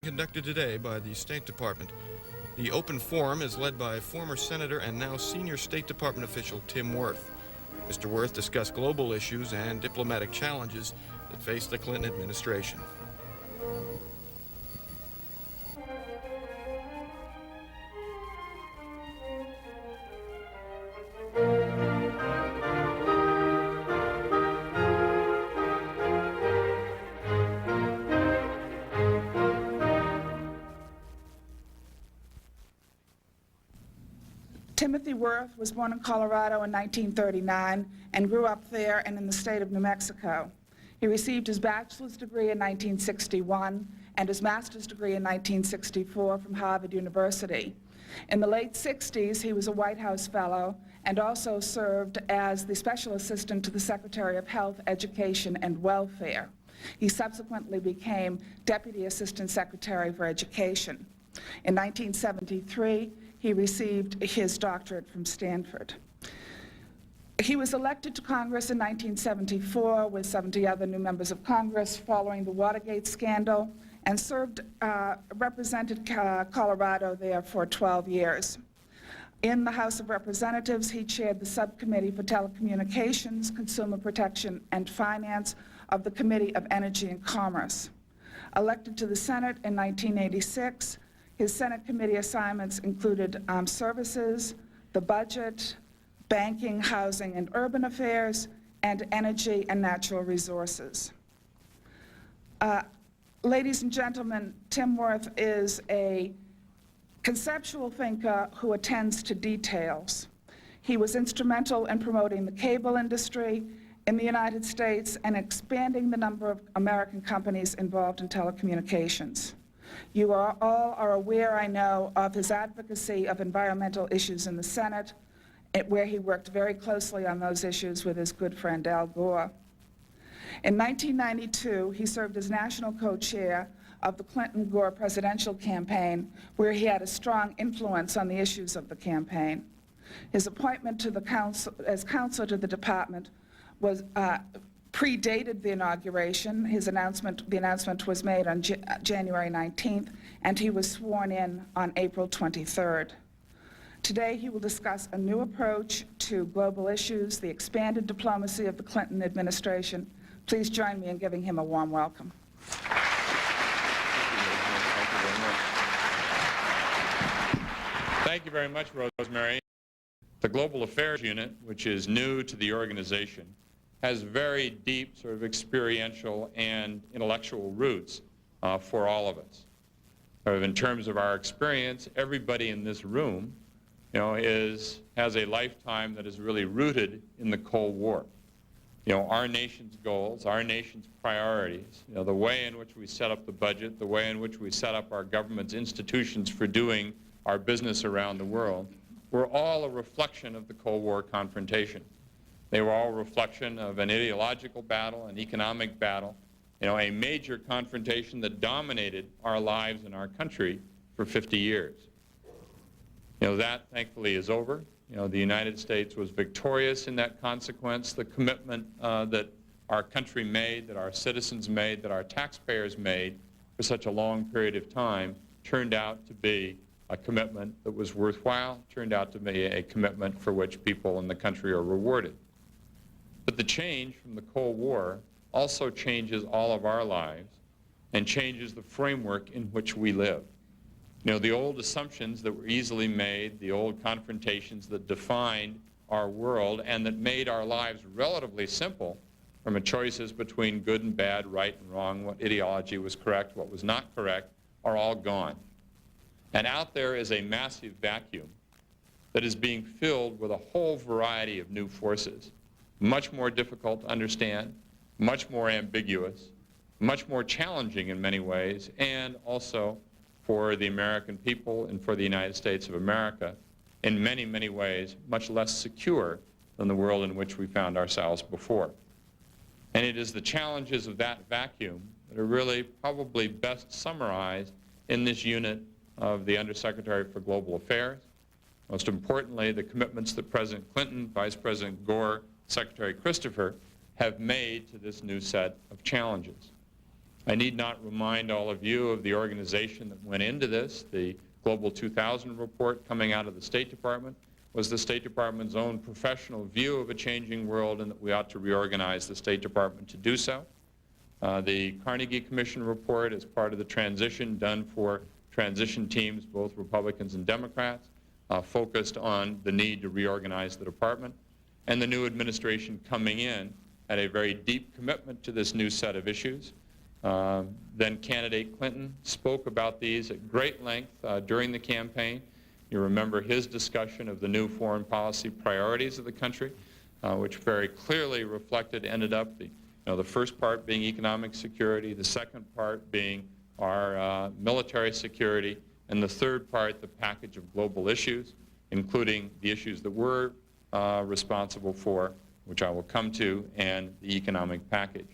conducted today by the State Department. The open forum is led by former Senator and now senior State Department official Tim Wirth. Mr. Wirth discussed global issues and diplomatic challenges that face the Clinton administration. Timothy Wirth was born in Colorado in 1939 and grew up there and in the state of New Mexico. He received his bachelor's degree in 1961 and his master's degree in 1964 from Harvard University. In the late 60s, he was a White House fellow and also served as the special assistant to the Secretary of Health, Education, and Welfare. He subsequently became Deputy Assistant Secretary for Education. In 1973, he received his doctorate from Stanford. He was elected to Congress in 1974 with 70 other new members of Congress following the Watergate scandal and represented Colorado there for 12 years. In the House of Representatives, he chaired the Subcommittee for Telecommunications, Consumer Protection, and Finance of the Committee of Energy and Commerce. Elected to the Senate in 1986, his Senate committee assignments included armed services, the budget, banking, housing, and urban affairs, and energy and natural resources. Ladies and gentlemen, Tim Wirth is a conceptual thinker who attends to details. He was instrumental in promoting the cable industry in the United States and expanding the number of American companies involved in telecommunications. You all are aware, I know, of his advocacy of environmental issues in the Senate, where he worked very closely on those issues with his good friend Al Gore. In 1992, he served as national co-chair of the Clinton-Gore presidential campaign, where he had a strong influence on the issues of the campaign. His appointment to the council, as counselor to the department was predated the inauguration. The announcement was made on January 19th, and he was sworn in on April 23rd. Today, he will discuss a new approach to global issues, the expanded diplomacy of the Clinton administration. Please join me in giving him a warm welcome. Thank you very much, Rosemary. The Global Affairs Unit, which is new to the organization, has very deep sort of experiential and intellectual roots for all of us. In terms of our experience, everybody in this room, has a lifetime that is really rooted in the Cold War. Our nation's goals, our nation's priorities, the way in which we set up the budget, the way in which we set up our government's institutions for doing our business around the world, were all a reflection of the Cold War confrontation. They were all a reflection of an ideological battle, an economic battle, a major confrontation that dominated our lives in our country for 50 years. That thankfully is over. The United States was victorious in that consequence. The commitment that our country made, that our citizens made, that our taxpayers made for such a long period of time turned out to be a commitment that was worthwhile, turned out to be a commitment for which people in the country are rewarded. But the change from the Cold War also changes all of our lives and changes the framework in which we live. The old assumptions that were easily made, the old confrontations that defined our world and that made our lives relatively simple from choices between good and bad, right and wrong, what ideology was correct, what was not correct, are all gone. And out there is a massive vacuum that is being filled with a whole variety of new forces, much more difficult to understand, much more ambiguous, much more challenging in many ways, and also for the American people and for the United States of America, in many, many ways, much less secure than the world in which we found ourselves before. And it is the challenges of that vacuum that are really probably best summarized in this unit of the Undersecretary for Global Affairs. Most importantly, the commitments that President Clinton, Vice President Gore, Secretary Christopher have made to this new set of challenges. I need not remind all of you of the organization that went into this. The Global 2000 report coming out of the State Department was the State Department's own professional view of a changing world and that we ought to reorganize the State Department to do so. The Carnegie Commission report is part of the transition done for transition teams, both Republicans and Democrats, focused on the need to reorganize the department. And the new administration coming in had a very deep commitment to this new set of issues. Then candidate Clinton spoke about these at great length during the campaign. You remember his discussion of the new foreign policy priorities of the country, which very clearly reflected, ended up, the first part being economic security, the second part being our military security, and the third part, the package of global issues, including the issues that we're responsible for, which I will come to, and the economic package.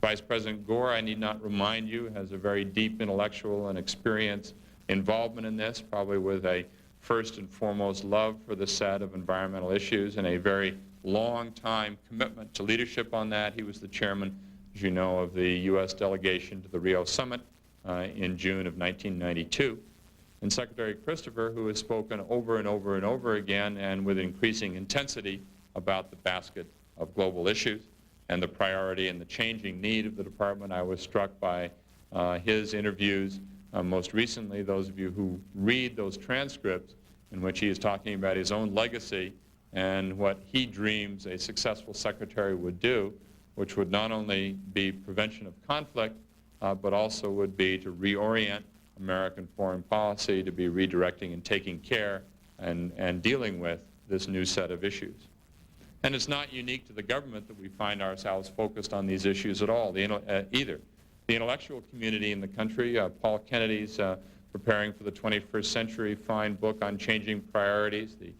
Vice President Gore, I need not remind you, has a very deep intellectual and experience involvement in this, probably with a first and foremost love for the set of environmental issues and a very long time commitment to leadership on that. He was the chairman, as you know, of the U.S. delegation to the Rio Summit in June of 1992. And Secretary Christopher, who has spoken over and over and over again and with increasing intensity about the basket of global issues and the priority and the changing need of the department. I was struck by his interviews most recently, those of you who read those transcripts in which he is talking about his own legacy and what he dreams a successful secretary would do, which would not only be prevention of conflict, but also would be to reorient American foreign policy, to be redirecting and taking care and dealing with this new set of issues. And it's not unique to the government that we find ourselves focused on these issues at all, either. The intellectual community in the country, Paul Kennedy's Preparing for the 21st Century, fine book on changing priorities, the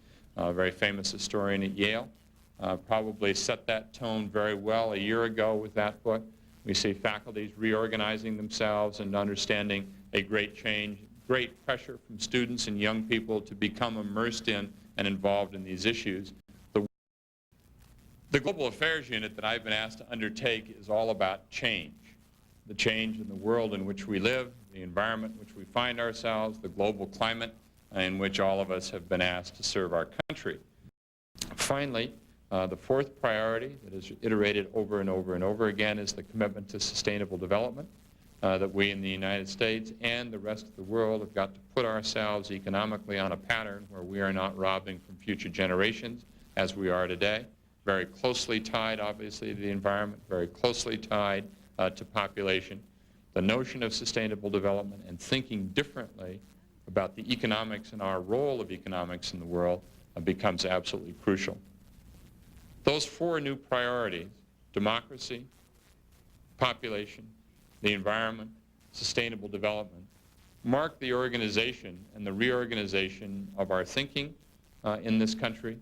very famous historian at Yale, probably set that tone very well a year ago with that book. We see faculties reorganizing themselves and understanding a great change, great pressure from students and young people to become immersed in and involved in these issues. The Global Affairs Unit that I've been asked to undertake is all about change. The change in the world in which we live, the environment in which we find ourselves, the global climate in which all of us have been asked to serve our country. Finally, the fourth priority that is iterated over and over and over again is the commitment to sustainable development, that we in the United States and the rest of the world have got to put ourselves economically on a pattern where we are not robbing from future generations as we are today. Very closely tied, obviously, to the environment, very closely tied to population. The notion of sustainable development and thinking differently about the economics and our role of economics in the world becomes absolutely crucial. Those four new priorities, democracy, population, the environment, sustainable development, mark the organization and the reorganization of our thinking in this country,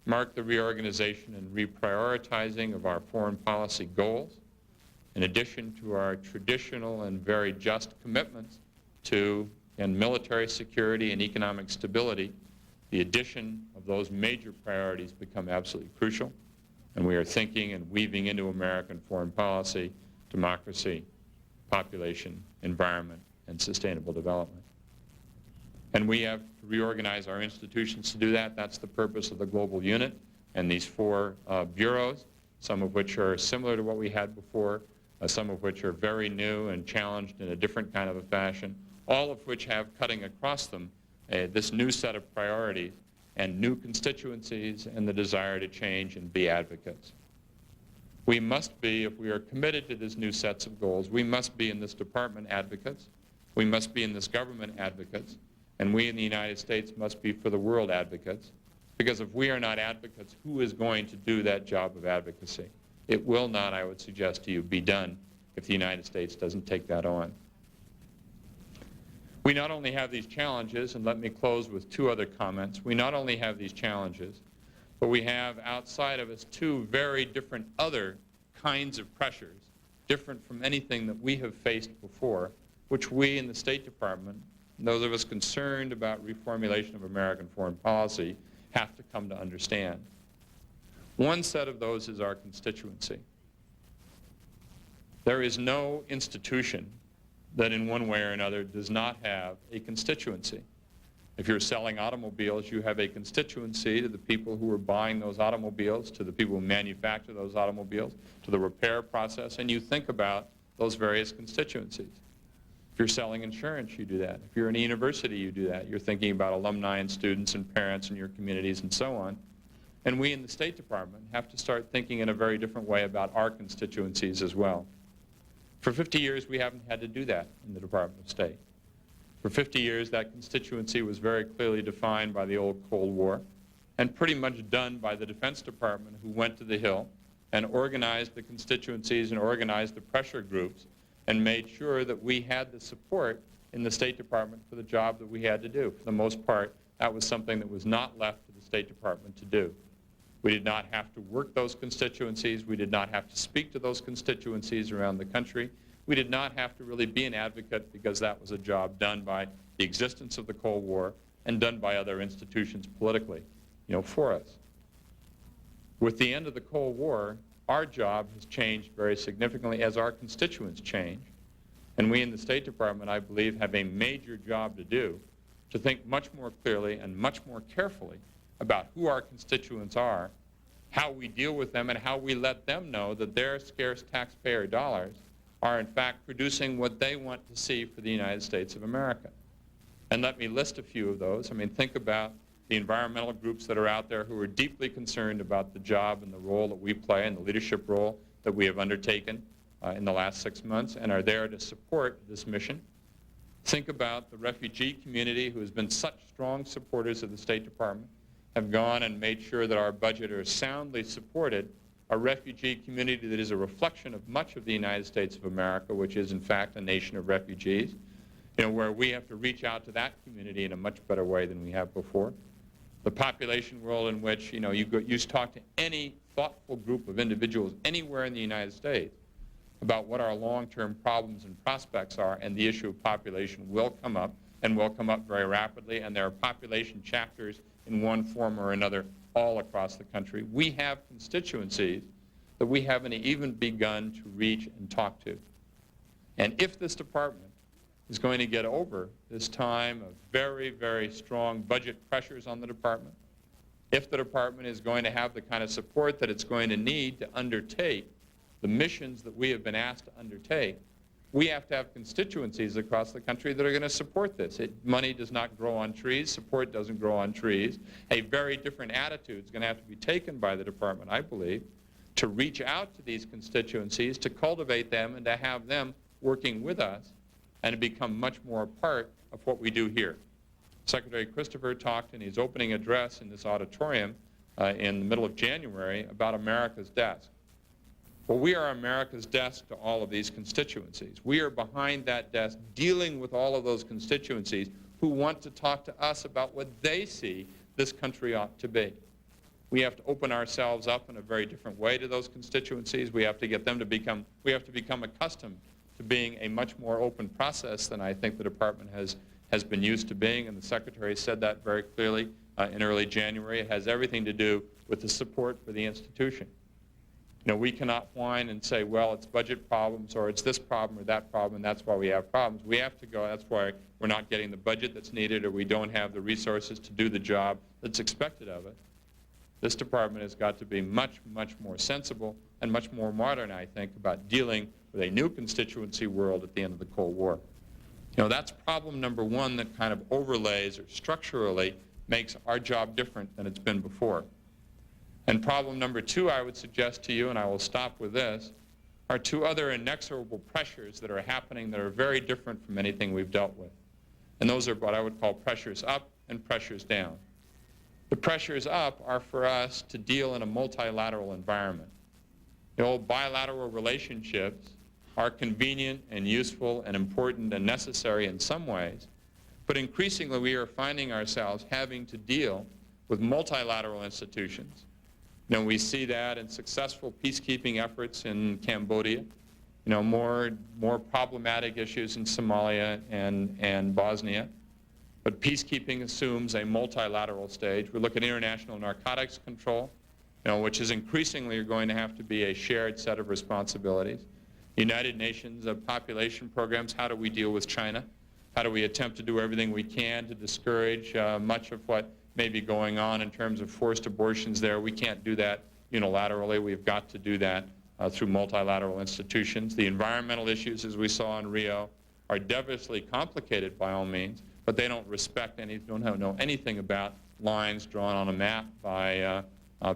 mark the reorganization and reprioritizing of our foreign policy goals, in addition to our traditional and very just commitments to military security and economic stability. The addition of those major priorities become absolutely crucial, and we are thinking and weaving into American foreign policy democracy, population, environment, and sustainable development. And we have to reorganize our institutions to do that. That's the purpose of the global unit and these four bureaus, some of which are similar to what we had before, some of which are very new and challenged in a different kind of a fashion, all of which have cutting across them this new set of priorities and new constituencies and the desire to change and be advocates. We must be, if we are committed to these new sets of goals, we must be in this department advocates, we must be in this government advocates, and we in the United States must be for the world advocates, because if we are not advocates, who is going to do that job of advocacy? It will not, I would suggest to you, be done if the United States doesn't take that on. We not only have these challenges, and let me close with two other comments, we not only have these challenges, but we have outside of us two very different other kinds of pressures, different from anything that we have faced before, which we in the State Department, those of us concerned about reformulation of American foreign policy, have to come to understand. One set of those is our constituency. There is no institution that in one way or another does not have a constituency. If you're selling automobiles, you have a constituency to the people who are buying those automobiles, to the people who manufacture those automobiles, to the repair process, and you think about those various constituencies. If you're selling insurance, you do that. If you're in a university, you do that. You're thinking about alumni and students and parents and your communities and so on. And we in the State Department have to start thinking in a very different way about our constituencies as well. For 50 years, we haven't had to do that in the Department of State. For 50 years, that constituency was very clearly defined by the old Cold War and pretty much done by the Defense Department, who went to the Hill and organized the constituencies and organized the pressure groups and made sure that we had the support in the State Department for the job that we had to do. For the most part, that was something that was not left to the State Department to do. We did not have to work those constituencies. We did not have to speak to those constituencies around the country. We did not have to really be an advocate, because that was a job done by the existence of the Cold War and done by other institutions politically, for us. With the end of the Cold War, our job has changed very significantly as our constituents change. And we in the State Department, I believe, have a major job to do, to think much more clearly and much more carefully about who our constituents are, how we deal with them, and how we let them know that their scarce taxpayer dollars are in fact producing what they want to see for the United States of America. And let me list a few of those. I mean, think about the environmental groups that are out there who are deeply concerned about the job and the role that we play and the leadership role that we have undertaken in the last 6 months and are there to support this mission. Think about the refugee community, who has been such strong supporters of the State Department, have gone and made sure that our budget is soundly supported. A refugee community that is a reflection of much of the United States of America, which is in fact a nation of refugees, where we have to reach out to that community in a much better way than we have before. The population world in which, you talk to any thoughtful group of individuals anywhere in the United States about what our long-term problems and prospects are, and the issue of population will come up, and will come up very rapidly, and there are population chapters in one form or another all across the country. We have constituencies that we haven't even begun to reach and talk to. And if this department is going to get over this time of very, very strong budget pressures on the department, if the department is going to have the kind of support that it's going to need to undertake the missions that we have been asked to undertake, we have to have constituencies across the country that are going to support this. Money does not grow on trees. Support doesn't grow on trees. A very different attitude is going to have to be taken by the department, I believe, to reach out to these constituencies, to cultivate them, and to have them working with us, and to become much more a part of what we do here. Secretary Christopher talked in his opening address in this auditorium in the middle of January about America's desk. Well, we are America's desk to all of these constituencies. We are behind that desk dealing with all of those constituencies who want to talk to us about what they see this country ought to be. We have to open ourselves up in a very different way to those constituencies. We have to get them to become accustomed to being a much more open process than I think the department has been used to being, and the Secretary said that very clearly in early January. It has everything to do with the support for the institution. We cannot whine and say, well, it's budget problems, or it's this problem or that problem, and that's why we have problems. We have to go, that's why we're not getting the budget that's needed, or we don't have the resources to do the job that's expected of it. This department has got to be much, much more sensible and much more modern, I think, about dealing with a new constituency world at the end of the Cold War. That's problem number one that kind of overlays or structurally makes our job different than it's been before. And problem number two, I would suggest to you, and I will stop with this, are two other inexorable pressures that are happening that are very different from anything we've dealt with. And those are what I would call pressures up and pressures down. The pressures up are for us to deal in a multilateral environment. The old bilateral relationships are convenient and useful and important and necessary in some ways, but increasingly we are finding ourselves having to deal with multilateral institutions. We see that in successful peacekeeping efforts in Cambodia, more problematic issues in Somalia and Bosnia. But peacekeeping assumes a multilateral stage. We look at international narcotics control, which is increasingly going to have to be a shared set of responsibilities. United Nations population programs, how do we deal with China? How do we attempt to do everything we can to discourage much of what may be going on in terms of forced abortions there? We can't do that unilaterally. We've got to do that through multilateral institutions. The environmental issues, as we saw in Rio, are devilishly complicated by all means, but they don't know anything about lines drawn on a map by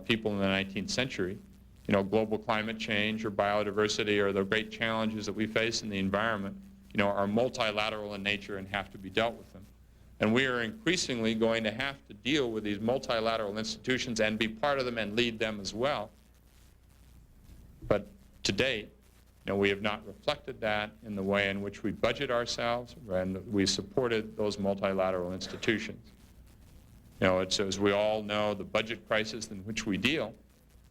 people in the 19th century. Global climate change or biodiversity or the great challenges that we face in the environment, are multilateral in nature and have to be dealt with them. And we are increasingly going to have to deal with these multilateral institutions and be part of them and lead them as well. But to date, we have not reflected that in the way in which we budget ourselves and we supported those multilateral institutions. It's, as we all know, the budget crisis in which we deal.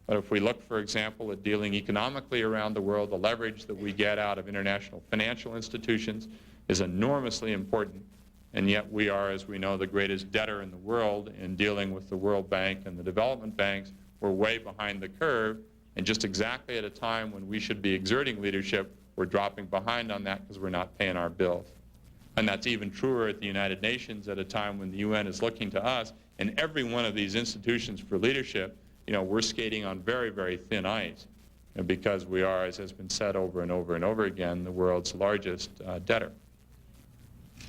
But if we look, for example, at dealing economically around the world, the leverage that we get out of international financial institutions is enormously important. And yet we are, as we know, the greatest debtor in the world in dealing with the World Bank and the development banks. We're way behind the curve. And just exactly at a time when we should be exerting leadership, we're dropping behind on that because we're not paying our bills. And that's even truer at the United Nations at a time when the UN is looking to us in every one of these institutions for leadership. We're skating on very, very thin ice because we are, as has been said over and over and over again, the world's largest debtor.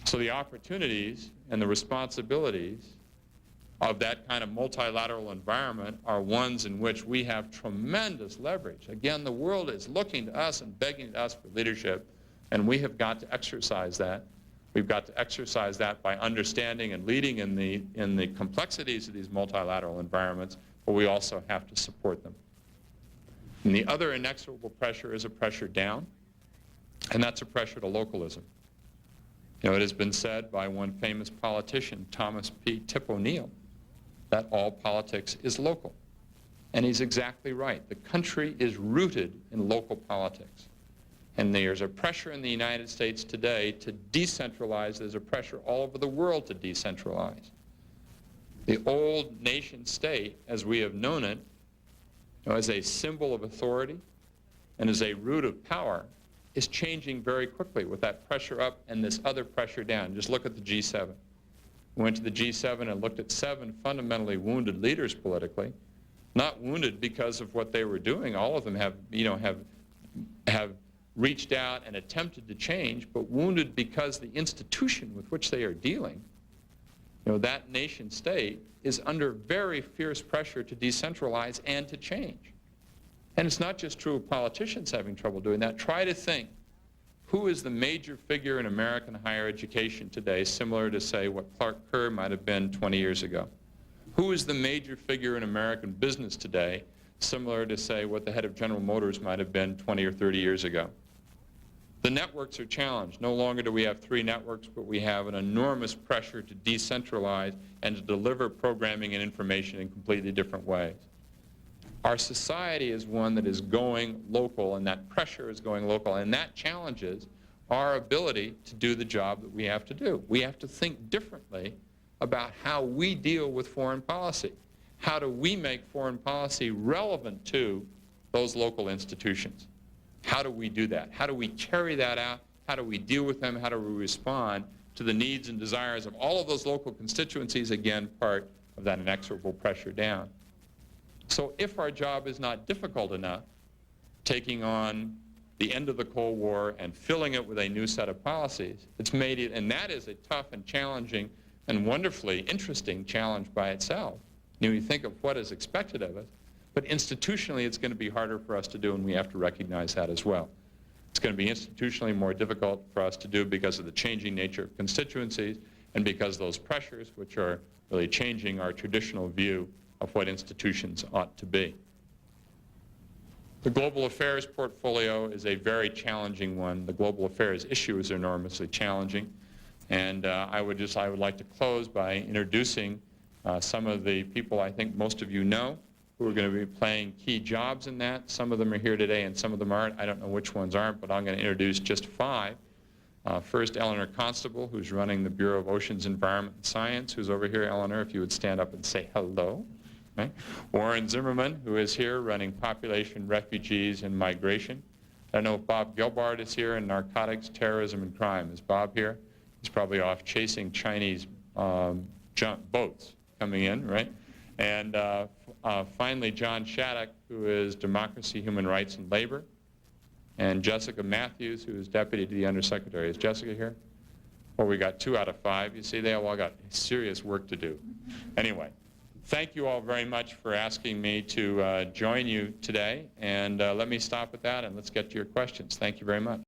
So the opportunities and the responsibilities of that kind of multilateral environment are ones in which we have tremendous leverage. Again, the world is looking to us and begging us for leadership, and we have got to exercise that. We've got to exercise that by understanding and leading in the complexities of these multilateral environments, but we also have to support them. And the other inexorable pressure is a pressure down, and that's a pressure to localism. It has been said by one famous politician, Thomas P. Tip O'Neill, that all politics is local. And he's exactly right. The country is rooted in local politics. And there's a pressure in the United States today to decentralize. There's a pressure all over the world to decentralize. The old nation state, as we have known it, as a symbol of authority and as a root of power, is changing very quickly with that pressure up and this other pressure down. Just look at the G7. We went to the G7 and looked at 7 fundamentally wounded leaders politically, not wounded because of what they were doing. All of them have reached out and attempted to change, but wounded because the institution with which they are dealing, that nation state, is under very fierce pressure to decentralize and to change. And it's not just true of politicians having trouble doing that. Try to think, who is the major figure in American higher education today, similar to, say, what Clark Kerr might have been 20 years ago? Who is the major figure in American business today, similar to, say, what the head of General Motors might have been 20 or 30 years ago? The networks are challenged. No longer do we have 3 networks, but we have an enormous pressure to decentralize and to deliver programming and information in completely different ways. Our society is one that is going local, and that pressure is going local, and that challenges our ability to do the job that we have to do. We have to think differently about how we deal with foreign policy. How do we make foreign policy relevant to those local institutions? How do we do that? How do we carry that out? How do we deal with them? How do we respond to the needs and desires of all of those local constituencies, again, part of that inexorable pressure down? So if our job is not difficult enough, taking on the end of the Cold War and filling it with a new set of policies, it's made it, and that is a tough and challenging and wonderfully interesting challenge by itself. You think of what is expected of us, but institutionally it's going to be harder for us to do, and we have to recognize that as well. It's going to be institutionally more difficult for us to do because of the changing nature of constituencies and because those pressures which are really changing our traditional view of what institutions ought to be. The global affairs portfolio is a very challenging one. The global affairs issue is enormously challenging. And I would like to close by introducing some of the people I think most of you know who are going to be playing key jobs in that. Some of them are here today and some of them aren't. I don't know which ones aren't, but I'm going to introduce just 5. First, Eleanor Constable, who's running the Bureau of Oceans, Environment, and Science, who's over here. Eleanor, if you would stand up and say hello. Right? Warren Zimmerman, who is here running Population, Refugees, and Migration. I don't know if Bob Gilbart is here in narcotics, terrorism, and crime. Is Bob here? He's probably off chasing Chinese boats coming in, right? And finally, John Shattuck, who is Democracy, Human Rights, and Labor. And Jessica Matthews, who is Deputy to the Undersecretary. Is Jessica here? Well, we got 2 out of 5. You see, they all got serious work to do. Anyway, thank you all very much for asking me to join you today. And let me stop with that, and let's get to your questions. Thank you very much.